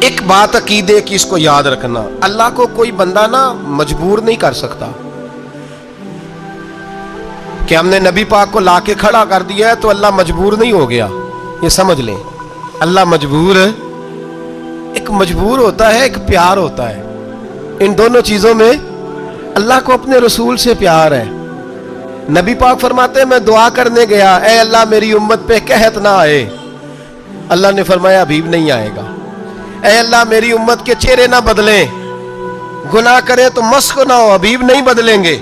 ایک بات عقیدے کی اس کو یاد رکھنا، اللہ کو کوئی بندہ نا مجبور نہیں کر سکتا کہ ہم نے نبی پاک کو لا کے کھڑا کر دیا ہے تو اللہ مجبور نہیں ہو گیا. یہ سمجھ لیں، اللہ مجبور ہے. ایک مجبور ہوتا ہے، ایک پیار ہوتا ہے. ان دونوں چیزوں میں اللہ کو اپنے رسول سے پیار ہے. نبی پاک فرماتے ہیں میں دعا کرنے گیا، اے اللہ میری امت پہ قحط نہ آئے. اللہ نے فرمایا حبیب نہیں آئے گا. اے اللہ میری امت کے چہرے نہ بدلیں، گناہ کرے تو مسخ نہ ہو، حبیب نہیں بدلیں گے.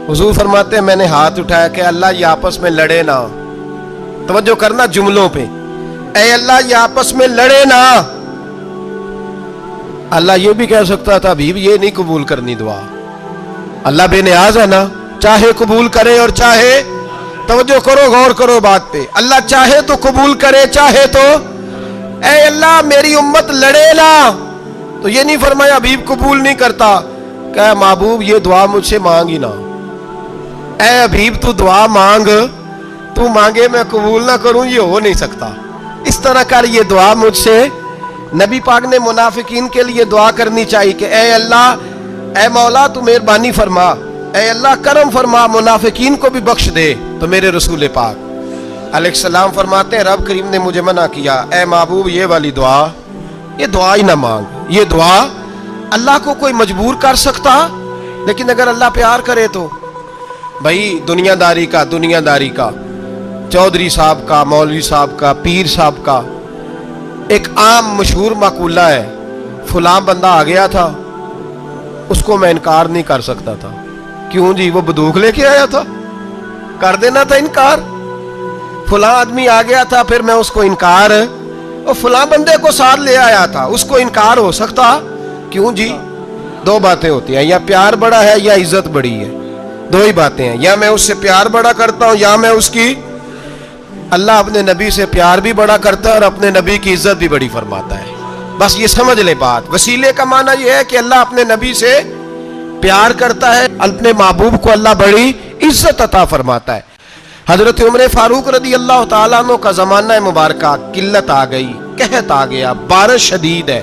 حضور فرماتے ہیں میں نے ہاتھ اٹھایا کہ اللہ یہ آپس میں لڑے نہ. توجہ کرنا جملوں پہ، اے اللہ یہ آپس میں لڑے نہ. اللہ یہ بھی کہہ سکتا تھا حبیب یہ نہیں قبول کرنی دعا. اللہ بے نیاز ہے نا، چاہے قبول کرے اور چاہے، توجہ کرو غور کرو بات پہ، اللہ چاہے تو قبول کرے چاہے تو. اے اللہ میری امت لڑے نا، تو یہ نہیں فرمایا حبیب قبول نہیں کرتا. کہ محبوب یہ دعا مجھ سے مانگ ہی نہ. اے حبیب تو دعا مانگ، تو مانگے میں قبول نہ کروں، یہ ہو نہیں سکتا. اس طرح کر یہ دعا مجھ سے. نبی پاک نے منافقین کے لیے دعا کرنی چاہیے کہ اے اللہ، اے مولا تو مہربانی فرما، اے اللہ کرم فرما، منافقین کو بھی بخش دے. تو میرے رسول پاک علیہ السلام فرماتے ہیں رب کریم نے مجھے منع کیا، اے محبوب یہ والی دعا، یہ دعا ہی نہ مانگ. یہ دعا اللہ کو کوئی مجبور کر سکتا، لیکن اگر اللہ پیار کرے تو. بھائی دنیا داری کا چودھری صاحب کا، مولوی صاحب کا، پیر صاحب کا ایک عام مشہور مقولہ ہے، فلاں بندہ آ گیا تھا اس کو میں انکار نہیں کر سکتا تھا. کیوں جی؟ وہ بندوق لے کے آیا تھا، کر دینا تھا انکار. فلاں آدمی آ گیا تھا پھر میں اس کو انکار، اور فلاں بندے کو ساتھ لے آیا تھا اس کو انکار ہو سکتا؟ کیوں جی؟ دو باتیں ہوتی ہیں، یا پیار بڑا ہے یا عزت بڑی ہے. دو ہی باتیں ہیں، یا میں اس سے پیار بڑا کرتا ہوں یا میں اس کی. اللہ اپنے نبی سے پیار بھی بڑا کرتا ہے اور اپنے نبی کی عزت بھی بڑی فرماتا ہے. بس یہ سمجھ لے بات. وسیلے کا معنی یہ ہے کہ اللہ اپنے نبی سے پیار کرتا ہے، اپنے محبوب کو اللہ بڑی عزت عطا فرماتا ہے. حضرت عمر فاروق رضی اللہ تعالیٰ عنہ کا زمانہ مبارکہ، قلت آ گئی، قحط آ گیا، بارش شدید ہے،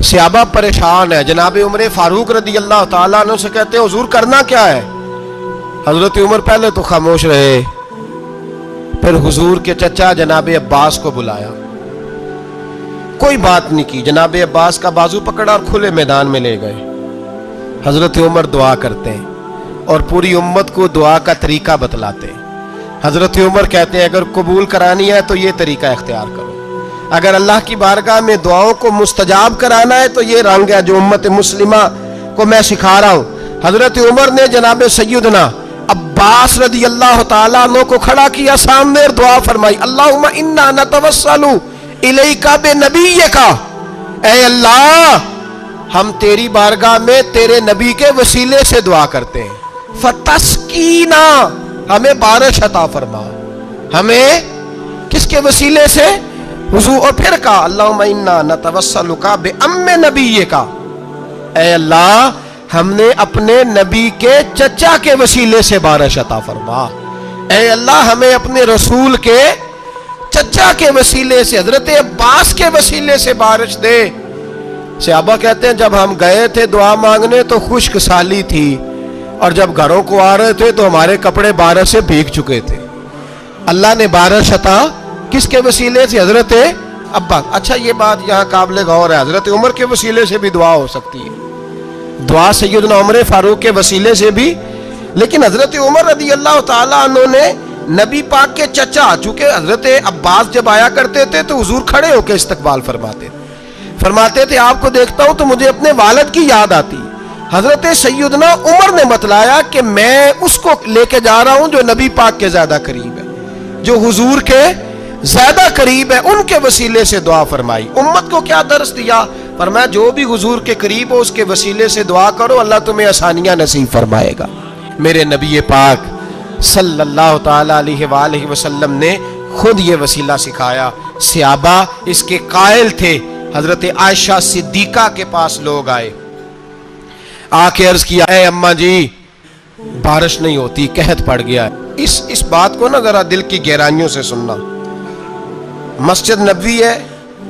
صحابہ پریشان ہے. جناب عمر فاروق رضی اللہ تعالیٰ عنہ سے کہتے ہیں حضور کرنا کیا ہے؟ حضرت عمر پہلے تو خاموش رہے، پھر حضور کے چچا جناب عباس کو بلایا، کوئی بات نہیں کی. جناب عباس کا بازو پکڑا اور کھلے میدان میں لے گئے. حضرت عمر دعا کرتے ہیں اور پوری امت کو دعا کا طریقہ بتلاتے ہیں. حضرت عمر کہتے ہیں اگر قبول کرانی ہے تو یہ طریقہ اختیار کرو، اگر اللہ کی بارگاہ میں دعاؤں کو مستجاب کرانا ہے تو یہ رنگ ہے جو امت مسلمہ کو میں سکھا رہا ہوں. حضرت عمر نے جناب سیدنا عباس رضی اللہ تعالیٰ عنہ کو کھڑا کیا سامنے اور دعا فرمائی، اللہم انا نتوسل الیک بنبیک، اے اللہ ہم تیری بارگاہ میں تیرے نبی کے وسیلے سے دعا کرتے ہیں، فتسقینا، ہمیں بارش عطا فرما. ہمیں کس کے وسیلے سے؟ حضور. اور پھر کہا اللہم انا نتوسلک بام نبیک، اے اللہ ہم نے اپنے نبی کے چچا کے وسیلے سے بارش عطا فرما. اے اللہ ہمیں اپنے رسول کے چچا کے وسیلے سے، حضرت عباس کے وسیلے سے بارش دے. صحابہ کہتے ہیں جب ہم گئے تھے دعا مانگنے تو خشک سالی تھی، اور جب گھروں کو آ رہے تھے تو ہمارے کپڑے بارش سے بھیگ چکے تھے. اللہ نے بارش عطا کس کے وسیلے سے؟ حضرت عباس. اچھا یہ بات یہاں قابل غور ہے، حضرت عمر کے وسیلے سے بھی دعا ہو سکتی ہے، دعا سیدنا عمر فاروق کے وسیلے سے بھی. لیکن حضرت عمر رضی اللہ تعالیٰ عنہ نے نبی پاک کے چچا، چونکہ حضرت عباس جب آیا کرتے تھے تو حضور کھڑے ہو کے استقبال فرماتے تھے آپ کو دیکھتا ہوں تو مجھے اپنے والد کی یاد آتی. حضرت سیدنا عمر نے بتلایا کہ میں اس کو لے کے جا رہا ہوں جو نبی پاک کے زیادہ قریب ہے، جو حضور کے زیادہ قریب ہے، ان کے وسیلے سے دعا فرمائی. امت کو کیا درس دیا؟ فرمایا جو بھی حضور کے قریب ہو اس کے وسیلے سے دعا کرو، اللہ تمہیں آسانیاں نصیب فرمائے گا. میرے نبی پاک صلی اللہ تعالی علیہ وآلہ وسلم نے خود یہ وسیلہ سکھایا. صحابہ اس کے قائل تھے. حضرت عائشہ صدیقہ کے پاس لوگ آئے، آ کے عرض کیا اے اماں جی بارش نہیں ہوتی، قحط پڑ گیا ہے. اس بات کو نا ذرا دل کی گہرائیوں سے سننا. مسجد نبوی ہے،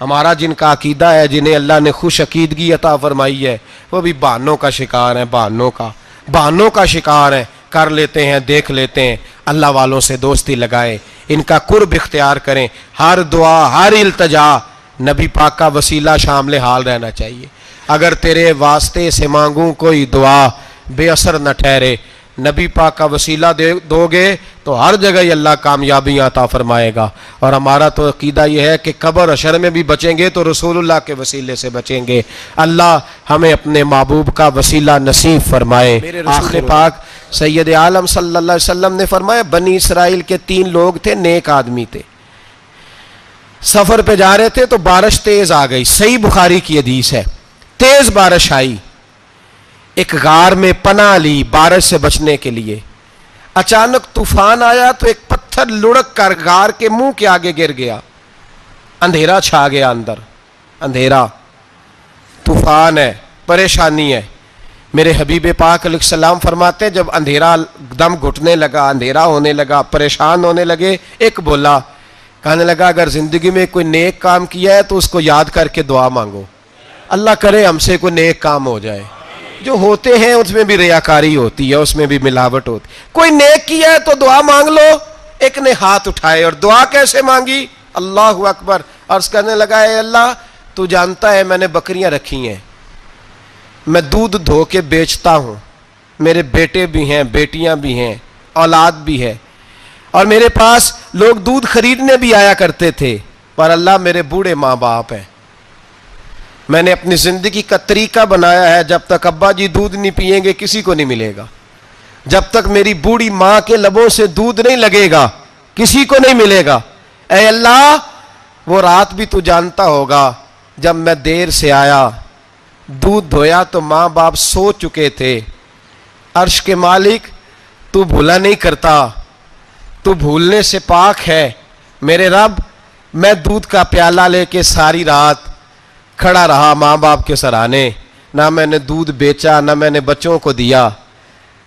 ہمارا جن کا عقیدہ ہے، جنہیں اللہ نے خوش عقیدگی عطا فرمائی ہے، وہ بھی بہانوں کا شکار ہیں، بہانوں کا شکار ہیں، کر لیتے ہیں، دیکھ لیتے ہیں۔ اللہ والوں سے دوستی لگائیں، ان کا قرب اختیار کریں، ہر دعا، ہر التجا نبی پاک کا وسیلہ شامل حال رہنا چاہیے۔ اگر تیرے واسطے سے مانگوں کوئی دعا بے اثر نہ ٹھہرے، نبی پاک کا وسیلہ دو گے تو ہر جگہ ہی اللہ کامیابیاں عطا فرمائے گا۔ اور ہمارا تو عقیدہ یہ ہے کہ قبر حشر میں بھی بچیں گے تو رسول اللہ کے وسیلے سے بچیں گے۔ اللہ ہمیں اپنے محبوب کا وسیلہ نصیب فرمائے۔ آخر پاک سید عالم صلی اللہ علیہ وسلم نے فرمایا، بنی اسرائیل کے 3 لوگ تھے، نیک آدمی تھے، سفر پہ جا رہے تھے تو بارش تیز آ گئی، صحیح بخاری کی حدیث ہے، تیز بارش آئی، ایک غار میں پناہ لی بارش سے بچنے کے لیے۔ اچانک طوفان آیا تو ایک پتھر لڑک کر غار کے منہ کے آگے گر گیا، اندھیرا چھا گیا اندر، اندھیرا، طوفان ہے، پریشانی ہے۔ میرے حبیب پاک علیہ السلام فرماتے ہیں جب اندھیرا دم گھٹنے لگا، اندھیرا ہونے لگا، پریشان ہونے لگے، ایک بولا، کہنے لگا اگر زندگی میں کوئی نیک کام کیا ہے تو اس کو یاد کر کے دعا مانگو، اللہ کرے ہم سے کوئی نیک کام ہو جائے۔ جو ہوتے ہیں اس میں بھی ریاکاری ہوتی ہے، اس میں بھی ملاوٹ ہوتی ہے، کوئی نیک کیا ہے تو دعا مانگ لو۔ ایک نے ہاتھ اٹھائے اور دعا کیسے مانگی؟ اللہ اکبر، عرض کرنے لگا اے اللہ تو جانتا ہے میں نے بکریاں رکھی ہیں، میں دودھ دھو کے بیچتا ہوں، میرے بیٹے بھی ہیں، بیٹیاں بھی ہیں، اولاد بھی ہے، اور میرے پاس لوگ دودھ خریدنے بھی آیا کرتے تھے، پر اللہ میرے بوڑھے ماں باپ ہیں، میں نے اپنی زندگی کا طریقہ بنایا ہے جب تک ابا جی دودھ نہیں پئیں گے کسی کو نہیں ملے گا، جب تک میری بوڑھی ماں کے لبوں سے دودھ نہیں لگے گا کسی کو نہیں ملے گا۔ اے اللہ وہ رات بھی تو جانتا ہوگا جب میں دیر سے آیا، دودھ دھویا تو ماں باپ سو چکے تھے، عرش کے مالک تو بھولا نہیں کرتا، تو بھولنے سے پاک ہے، میرے رب میں دودھ کا پیالہ لے کے ساری رات کھڑا رہا ماں باپ کے سرانے، نہ میں نے دودھ بیچا نہ میں نے بچوں کو دیا،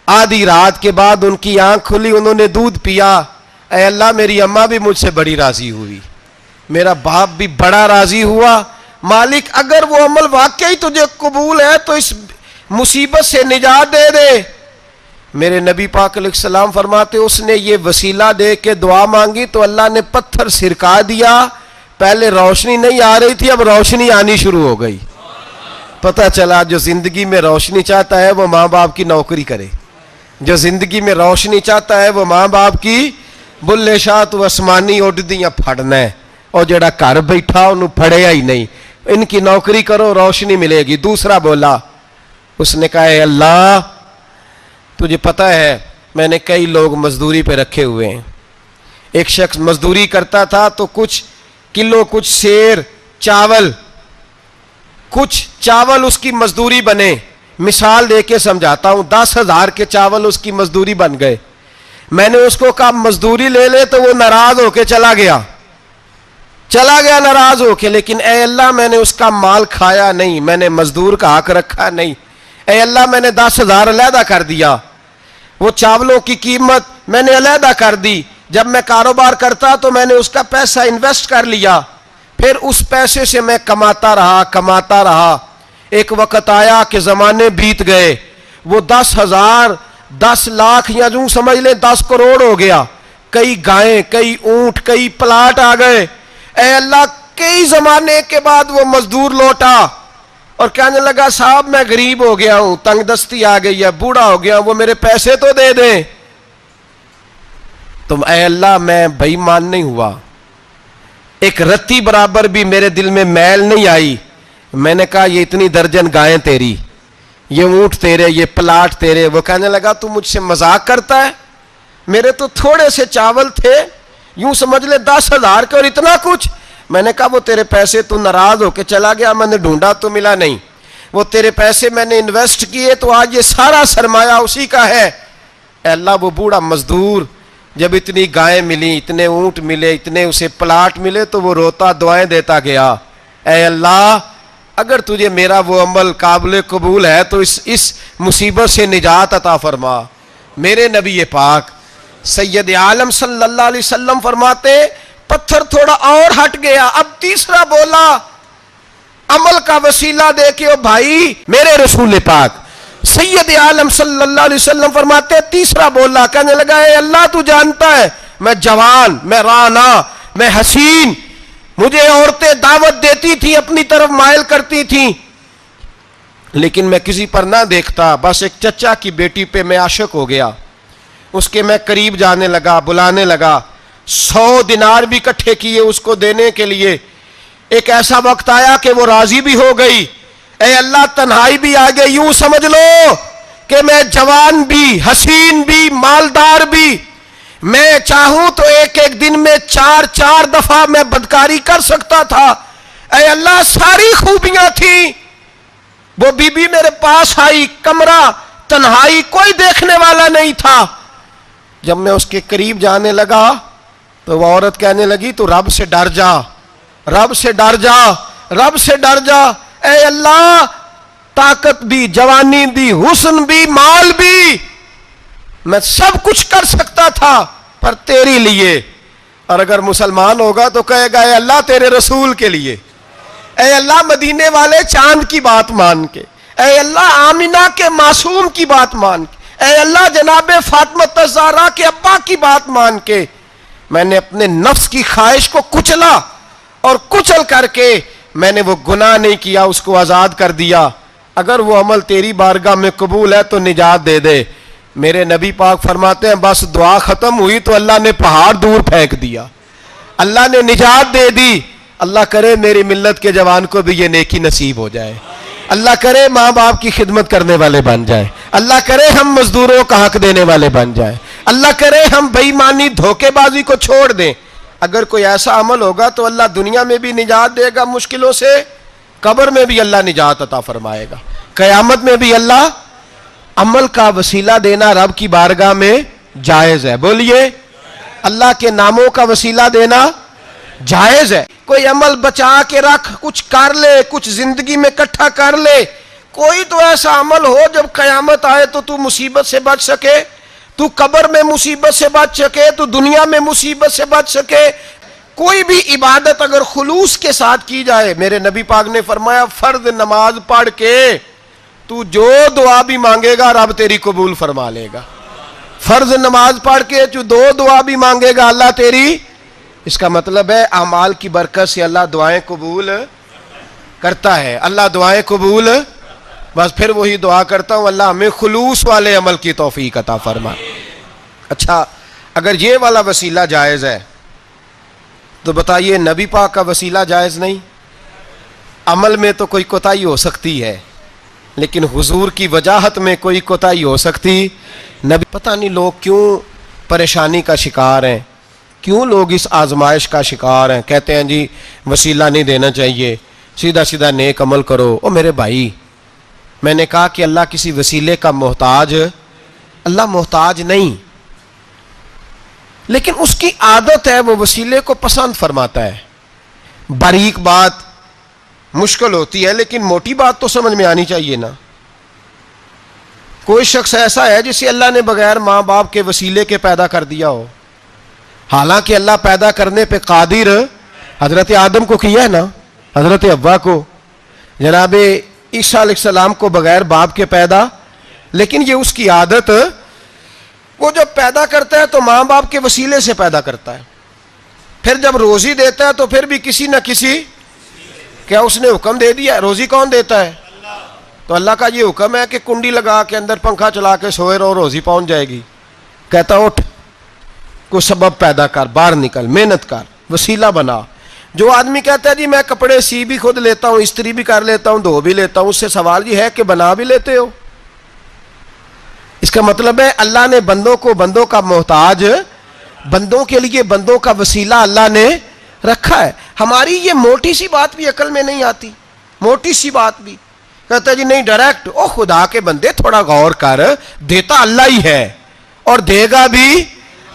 آدھی رات کے بعد ان کی آنکھ کھلی، انہوں نے دودھ پیا، اے اللہ میری اماں بھی مجھ سے بڑی راضی ہوئی، میرا باپ بھی بڑا راضی ہوا، مالک اگر وہ عمل واقعی تجھے قبول ہے تو اس مصیبت سے نجات دے دے۔ میرے نبی پاک علیہ السلام فرماتے اس نے یہ وسیلہ دے کے دعا مانگی تو اللہ نے پتھر سرکا دیا، پہلے روشنی نہیں آ رہی تھی اب روشنی آنی شروع ہو گئی۔ پتہ چلا جو زندگی میں روشنی چاہتا ہے وہ ماں باپ کی نوکری کرے، جو زندگی میں روشنی چاہتا ہے وہ ماں باپ کی بلے شاہ تو آسمانی اڈدیاں پھڑنا ہے، اور جڑا گھر بیٹھا انہوں پھڑیا ہی نہیں، ان کی نوکری کرو روشنی ملے گی۔ دوسرا بولا، اس نے کہا اے اللہ تجھے پتہ ہے میں نے کئی لوگ مزدوری پہ رکھے ہوئے ہیں، ایک شخص مزدوری کرتا تھا تو کچھ کلو کچھ سیر چاول کچھ چاول اس کی مزدوری بنے، مثال دے کے سمجھاتا ہوں، 10,000 کے چاول اس کی مزدوری بن گئے، میں نے اس کو کہا مزدوری لے لے تو وہ ناراض ہو کے چلا گیا ناراض ہو کے، لیکن اے اللہ میں نے اس کا مال کھایا نہیں، میں نے مزدور کا حق رکھا نہیں، اے اللہ میں نے 10,000 علیحدہ کر دیا، وہ چاولوں کی قیمت میں نے علیحدہ کر دی، جب میں کاروبار کرتا تو میں نے اس کا پیسہ انویسٹ کر لیا، پھر اس پیسے سے میں کماتا رہا، ایک وقت آیا کہ زمانے بیت گئے، وہ 10,000 10 لاکھ یا جو سمجھ لیں 10 کروڑ ہو گیا، کئی گائیں کئی اونٹ کئی پلاٹ آ گئے، اے اللہ کئی زمانے کے بعد وہ مزدور لوٹا اور کہنے لگا صاحب میں غریب ہو گیا ہوں، تنگ دستی آ گئی ہے، بوڑھا ہو گیا، وہ میرے پیسے تو دے دیں۔ تم اے اللہ میں بے ایمان نہیں ہوا، ایک رتی برابر بھی میرے دل میں میل نہیں آئی، میں نے کہا یہ اتنی درجن گائیں تیری، یہ اونٹ تیرے، یہ پلاٹ تیرے، وہ کہنے لگا تو مجھ سے مذاق کرتا ہے، میرے تو تھوڑے سے چاول تھے، یوں سمجھ لے 10,000 کے اور اتنا کچھ، میں نے کہا وہ تیرے پیسے تو ناراض ہو کے چلا گیا، میں نے ڈھونڈا تو ملا نہیں، وہ تیرے پیسے میں نے انویسٹ کیے تو آج یہ سارا سرمایہ اسی کا ہے۔ اے اللہ وہ بوڑھا مزدور جب اتنی گائیں ملی، اتنے اونٹ ملے، اتنے اسے پلاٹ ملے تو وہ روتا دعائیں دیتا گیا، اے اللہ اگر تجھے میرا وہ عمل قابل قبول ہے تو اس مصیبت سے نجات عطا فرما۔ میرے نبی پاک سید عالم صلی اللہ علیہ وسلم فرماتے پتھر تھوڑا اور ہٹ گیا. اب تیسرا بولا عمل کا وسیلہ دے کے. او بھائی میرے رسول پاک سید عالم صلی اللہ علیہ وسلم فرماتے ہیں تیسرا بولا, کہنے لگا اے اللہ تو جانتا ہے میں جوان, میں رانا, میں حسین, مجھے عورتیں دعوت دیتی تھی, اپنی طرف مائل کرتی تھیں, لیکن میں کسی پر نہ دیکھتا. بس ایک چچا کی بیٹی پہ میں عاشق ہو گیا, اس کے میں قریب جانے لگا, بلانے لگا. 100 دینار بھی اکٹھے کیے اس کو دینے کے لیے. ایک ایسا وقت آیا کہ وہ راضی بھی ہو گئی. اے اللہ تنہائی بھی آ گئی. یوں سمجھ لو کہ میں جوان بھی, حسین بھی, مالدار بھی, میں چاہوں تو ایک دن میں 4 دفعہ میں بدکاری کر سکتا تھا. اے اللہ ساری خوبیاں تھیں. وہ بی بی میرے پاس آئی, کمرہ, تنہائی, کوئی دیکھنے والا نہیں تھا. جب میں اس کے قریب جانے لگا تو وہ عورت کہنے لگی تو رب سے ڈر جا, رب سے ڈر جا, رب سے ڈر جا. اے اللہ طاقت بھی, جوانی بھی, حسن بھی, مال بھی, میں سب کچھ کر سکتا تھا پر تیری لیے. اور اگر مسلمان ہوگا تو کہے گا اے اللہ تیرے رسول کے لیے, اے اللہ مدینے والے چاند کی بات مان کے, اے اللہ آمینہ کے معصوم کی بات مان کے, اے اللہ جناب فاطمہ الزہرا کے ابا کی بات مان کے. میں نے اپنے نفس کی خواہش کو کچلا اور کچل کر کے میں نے وہ گناہ نہیں کیا, اس کو آزاد کر دیا. اگر وہ عمل تیری بارگاہ میں قبول ہے تو نجات دے دے. میرے نبی پاک فرماتے ہیں بس دعا ختم ہوئی تو اللہ نے پہاڑ دور پھینک دیا, اللہ نے نجات دے دی. اللہ کرے میری ملت کے جوان کو بھی یہ نیکی نصیب ہو جائے. اللہ کرے ماں باپ کی خدمت کرنے والے بن جائیں. اللہ کرے ہم مزدوروں کا حق دینے والے بن جائیں. اللہ کرے ہم بے ایمانی دھوکے بازی کو چھوڑ دیں. اگر کوئی ایسا عمل ہوگا تو اللہ دنیا میں بھی نجات دے گا مشکلوں سے, قبر میں بھی اللہ نجات عطا فرمائے گا, قیامت میں بھی اللہ. عمل کا وسیلہ دینا رب کی بارگاہ میں جائز ہے. بولیے اللہ کے ناموں کا وسیلہ دینا جائز ہے. کوئی عمل بچا کے رکھ, کچھ کر لے, کچھ زندگی میں اکٹھا کر لے. کوئی تو ایسا عمل ہو جب قیامت آئے تو مصیبت سے بچ سکے, تو قبر میں مصیبت سے بچ سکے, تو دنیا میں مصیبت سے بچ سکے. کوئی بھی عبادت اگر خلوص کے ساتھ کی جائے, میرے نبی پاک نے فرمایا فرض نماز پڑھ کے تو جو دعا بھی مانگے گا رب تیری قبول فرما لے گا. فرض نماز پڑھ کے جو دعا بھی مانگے گا اللہ تیری. اس کا مطلب ہے اعمال کی برکت سے اللہ دعائیں قبول کرتا ہے, اللہ دعائیں قبول. بس پھر وہی دعا کرتا ہوں اللہ ہمیں خلوص والے عمل کی توفیق عطا فرما. اچھا اگر یہ والا وسیلہ جائز ہے تو بتائیے نبی پاک کا وسیلہ جائز نہیں؟ عمل میں تو کوئی کوتاہی ہو سکتی ہے لیکن حضور کی وجاہت میں کوئی کوتاہی ہو سکتی نبی. پتہ نہیں لوگ کیوں پریشانی کا شکار ہیں, کیوں لوگ اس آزمائش کا شکار ہیں. کہتے ہیں جی وسیلہ نہیں دینا چاہیے, سیدھا سیدھا نیک عمل کرو. او میرے بھائی میں نے کہا کہ اللہ کسی وسیلے کا محتاج, اللہ محتاج نہیں, لیکن اس کی عادت ہے وہ وسیلے کو پسند فرماتا ہے. باریک بات مشکل ہوتی ہے لیکن موٹی بات تو سمجھ میں آنی چاہیے نا. کوئی شخص ایسا ہے جسے اللہ نے بغیر ماں باپ کے وسیلے کے پیدا کر دیا ہو, حالانکہ اللہ پیدا کرنے پہ قادر حضرت آدم کو کیا ہے نا, حضرت حوا کو, جناب عیسیٰ علیہ السلام کو بغیر باپ کے پیدا, لیکن یہ اس کی عادت, وہ جب پیدا کرتا ہے تو ماں باپ کے وسیلے سے پیدا کرتا ہے. پھر جب روزی دیتا ہے تو پھر بھی کسی نہ کسی, کیا اس نے حکم دے دیا؟ روزی کون دیتا ہے؟ تو اللہ کا یہ حکم ہے کہ کنڈی لگا کے اندر پنکھا چلا کے سوئے رہو, روزی پہنچ جائے گی. کہتا اٹھ, کوئی سبب پیدا کر, باہر نکل, محنت کر, وسیلہ بنا. جو آدمی کہتا ہے جی میں کپڑے سی بھی خود لیتا ہوں, استری بھی کر لیتا ہوں, دھو بھی لیتا ہوں, اس سے سوال یہ ہے کہ بنا بھی لیتے ہو. اس کا مطلب ہے اللہ نے بندوں کو بندوں کا محتاج, بندوں کے لیے بندوں کا وسیلہ اللہ نے رکھا ہے. ہماری یہ موٹی سی بات بھی عقل میں نہیں آتی, موٹی سی بات بھی. کہتا ہے جی نہیں ڈائریکٹ, او خدا کے بندے تھوڑا غور کر, دیتا اللہ ہی ہے اور دے گا بھی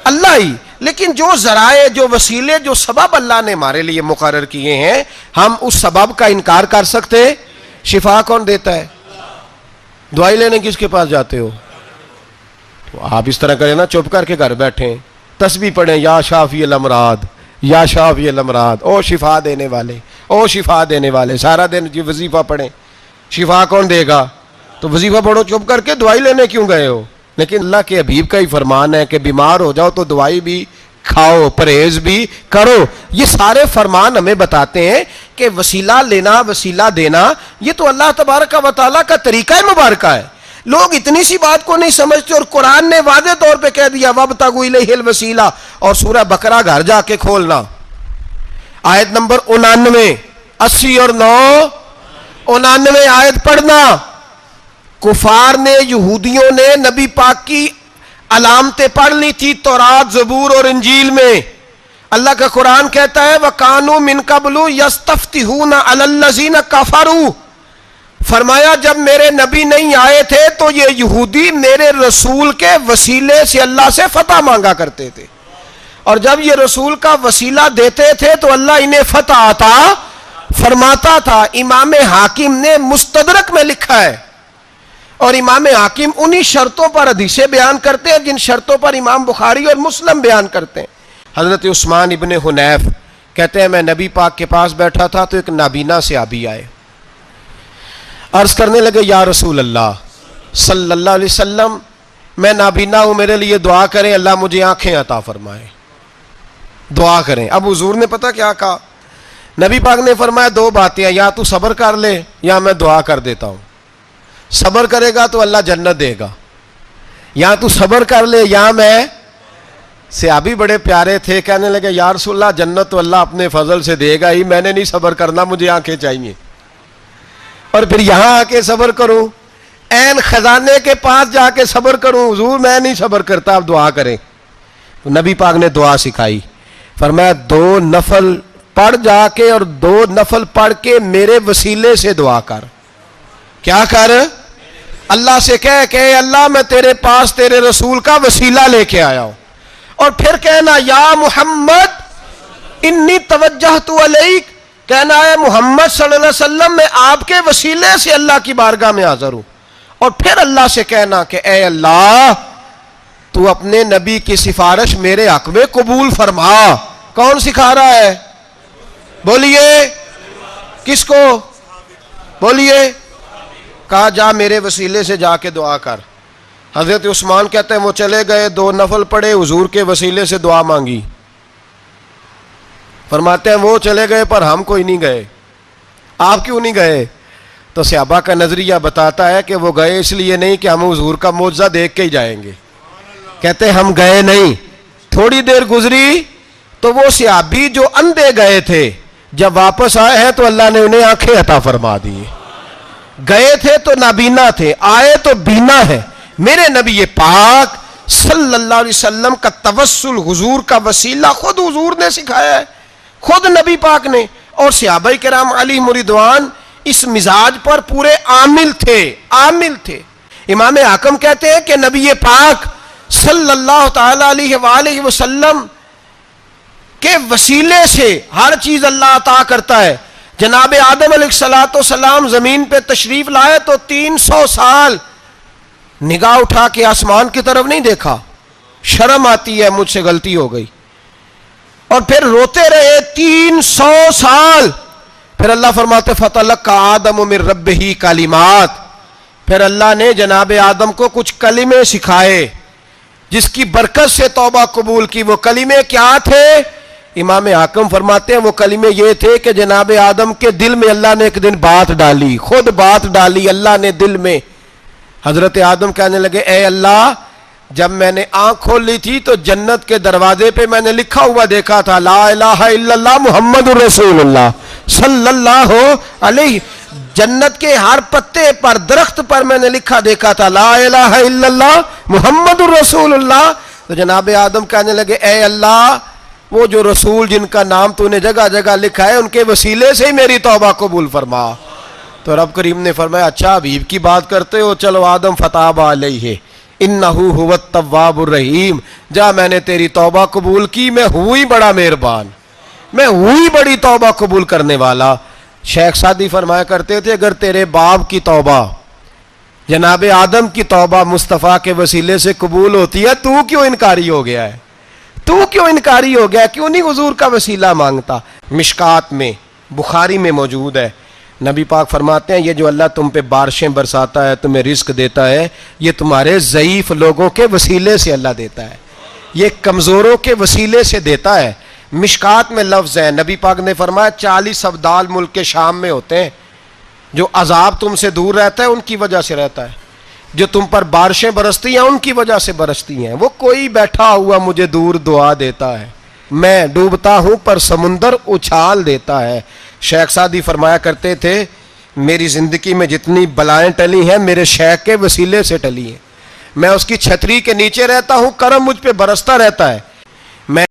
اللہ ہی, لیکن جو ذرائع, جو وسیلے, جو سبب اللہ نے ہمارے لیے مقرر کیے ہیں, ہم اس سبب کا انکار کر سکتے؟ شفا کون دیتا ہے؟ دوائی لینے کس کے پاس جاتے ہو؟ آپ اس طرح کریں نا, چپ کر کے گھر بیٹھیں, تسبیح پڑھیں, یا شافی الامراض, یا شافی الامراض، او شفا دینے والے، او شفا دینے والے. سارا دن یہ وظیفہ پڑھیں، شفا کون دے گا؟ تو وظیفہ پڑھو چپ کر کے، دوائی لینے کیوں گئے ہو؟ لیکن اللہ کے حبیب کا ہی فرمان ہے کہ بیمار ہو جاؤ تو دوائی بھی کھاؤ، پرہیز بھی کرو. یہ سارے فرمان ہمیں بتاتے ہیں کہ وسیلہ لینا، وسیلہ دینا، یہ تو اللہ تبارک و تعالیٰ کا طریقہ مبارکہ ہے. لوگ اتنی سی بات کو نہیں سمجھتے، اور قرآن نے واضح طور پہ کہہ دیا وَابْتَغُوا إِلَيْهِ الْوَسِيلَةَ. اور سورہ بقرہ گھر جا کے کھولنا، آیت نمبر 99، 80 اور 9، 99 آیت پڑھنا. کفار نے، یہودیوں نے نبی پاک کی علامتیں پڑھ لی تھی تورات، زبور اور انجیل میں. اللہ کا قرآن کہتا ہے وَكَانُوا مِن قَبْلُ يَسْتَفْتِحُونَ عَلَى الَّذِينَ كَفَرُوا. فرمایا جب میرے نبی نہیں آئے تھے تو یہ یہودی میرے رسول کے وسیلے سے اللہ سے فتح مانگا کرتے تھے، اور جب یہ رسول کا وسیلہ دیتے تھے تو اللہ انہیں فتح عطا فرماتا تھا. امام حاکم نے مستدرک میں لکھا ہے، اور امام حاکم انہی شرطوں پر حدیثیں بیان کرتے ہیں جن شرطوں پر امام بخاری اور مسلم بیان کرتے ہیں. حضرت عثمان ابن حنیف کہتے ہیں میں نبی پاک کے پاس بیٹھا تھا تو ایک نابینا صحابی آئے، عرض کرنے لگے یا رسول اللہ صلی اللہ علیہ وسلم میں نابینا ہوں، میرے لیے دعا کریں، اللہ مجھے آنکھیں عطا فرمائے، دعا کریں. اب حضور نے پتہ کیا کہا؟ نبی پاک نے فرمایا دو باتیں ہیں، یا تو صبر کر لے یا میں دعا کر دیتا ہوں. صبر کرے گا تو اللہ جنت دے گا، یا تو صبر کر لے یا میں. صحابی بڑے پیارے تھے، کہنے لگے یا رسول اللہ جنت تو اللہ اپنے فضل سے دے گا ہی، میں نے نہیں صبر کرنا، مجھے آنکھیں چاہیے. اور پھر یہاں آ کے صبر کروں، عین خزانے کے پاس جا کے صبر کروں؟ حضور میں نہیں صبر کرتا، آپ دعا کریں. تو نبی پاک نے دعا سکھائی، فرمایا 2 نفل پڑھ جا کے، اور 2 نفل پڑھ کے میرے وسیلے سے دعا کر. کیا کر؟ اللہ سے کہہ کہ اے اللہ میں تیرے پاس تیرے رسول کا وسیلہ لے کے آیا ہوں. اور پھر کہنا یا محمد انی توجہت الیک، کہنا ہے محمد صلی اللہ علیہ وسلم میں آپ کے وسیلے سے اللہ کی بارگاہ میں حاضر ہوں. اور پھر اللہ سے کہنا کہ اے اللہ تو اپنے نبی کی سفارش میرے حق میں قبول فرما. کون سکھا رہا ہے؟ بولیے کس کو؟ بولیے. کہا جا میرے وسیلے سے جا کے دعا کر. حضرت عثمان کہتے ہیں وہ چلے گئے، 2 نفل پڑھے، حضور کے وسیلے سے دعا مانگی. فرماتے ہیں وہ چلے گئے پر ہم کوئی نہیں گئے. آپ کیوں نہیں گئے؟ تو صحابہ کا نظریہ بتاتا ہے کہ وہ گئے اس لیے نہیں کہ ہم حضور کا معجزہ دیکھ کے ہی جائیں گے. کہتے ہیں ہم گئے نہیں. تھوڑی دیر گزری تو وہ صحابی جو اندھے گئے تھے جب واپس آئے ہیں تو اللہ نے انہیں آنکھیں عطا فرما دی. گئے تھے تو نابینا تھے، آئے تو بینا ہے. میرے نبی پاک صلی اللہ علیہ وسلم کا توسل، حضور کا وسیلہ خود حضور نے سکھایا ہے، خود نبی پاک نے. اور صحابہ کرام علیہم رضوان اس مزاج پر پورے عامل تھے. امام حاکم کہتے ہیں کہ نبی پاک صلی اللہ تعالی علیہ وآلہ وسلم کے وسیلے سے ہر چیز اللہ عطا کرتا ہے. جناب آدم علیہ السلام زمین پہ تشریف لائے تو 300 سال نگاہ اٹھا کے آسمان کی طرف نہیں دیکھا. شرم آتی ہے مجھ سے غلطی ہو گئی. اور پھر روتے رہے 300 سال. پھر اللہ فرماتے فَتَلَقَّى آدَمُ مِن رَبِّهِ کلمات. پھر اللہ نے جناب آدم کو کچھ کلمے سکھائے جس کی برکت سے توبہ قبول کی. وہ کلمے کیا تھے؟ امام حاکم فرماتے ہیں وہ کلمے یہ تھے کہ جناب آدم کے دل میں اللہ نے ایک دن بات ڈالی، خود بات ڈالی اللہ نے دل میں. حضرت آدم کہنے لگے اے اللہ جب میں نے آنکھ کھول لی تھی تو جنت کے دروازے پہ میں نے لکھا ہوا دیکھا تھا لا الہ الا اللہ محمد رسول اللہ صلی اللہ علیہ. جنت کے ہر پتے پر، درخت پر میں نے لکھا دیکھا تھا لا الہ الا اللہ محمد رسول اللہ. تو جناب آدم کہنے لگے اے اللہ وہ جو رسول جن کا نام تو نے جگہ جگہ لکھا ہے ان کے وسیلے سے ہی میری توبہ قبول فرما. تو رب کریم نے فرمایا اچھا حبیب کی بات کرتے ہو، چلو آدم فتاب علیہ انہ هو التواب الرحیم. جا میں نے تیری توبہ قبول کی، میں ہوئی بڑا مہربان، میں ہوئی بڑی توبہ قبول کرنے والا. شیخ سعدی فرمایا کرتے تھے اگر تیرے باپ کی توبہ، جناب آدم کی توبہ مصطفیٰ کے وسیلے سے قبول ہوتی ہے تو کیوں انکاری ہو گیا ہے؟ تو کیوں انکاری ہو گیا, کیوں نہیں حضور کا وسیلہ مانگتا؟ مشکات میں بخاری میں موجود ہے, نبی پاک فرماتے ہیں یہ جو اللہ تم پہ بارشیں برساتا ہے, تمہیں رزق دیتا ہے, یہ تمہارے ضعیف لوگوں کے وسیلے سے اللہ دیتا ہے, یہ کمزوروں کے وسیلے سے دیتا ہے. مشکات میں لفظ ہے, نبی پاک نے فرمایا 40 ابدال ملک کے شام میں ہوتے ہیں, جو عذاب تم سے دور رہتا ہے ان کی وجہ سے رہتا ہے, جو تم پر بارشیں برستی ہیں ان کی وجہ سے برستی ہیں. وہ کوئی بیٹھا ہوا مجھے دور دعا دیتا ہے, میں ڈوبتا ہوں پر سمندر اچھال دیتا ہے. شیخ سعدی فرمایا کرتے تھے میری زندگی میں جتنی بلائیں ٹلی ہیں میرے شیخ کے وسیلے سے ٹلی ہیں, میں اس کی چھتری کے نیچے رہتا ہوں, کرم مجھ پہ برستا رہتا ہے.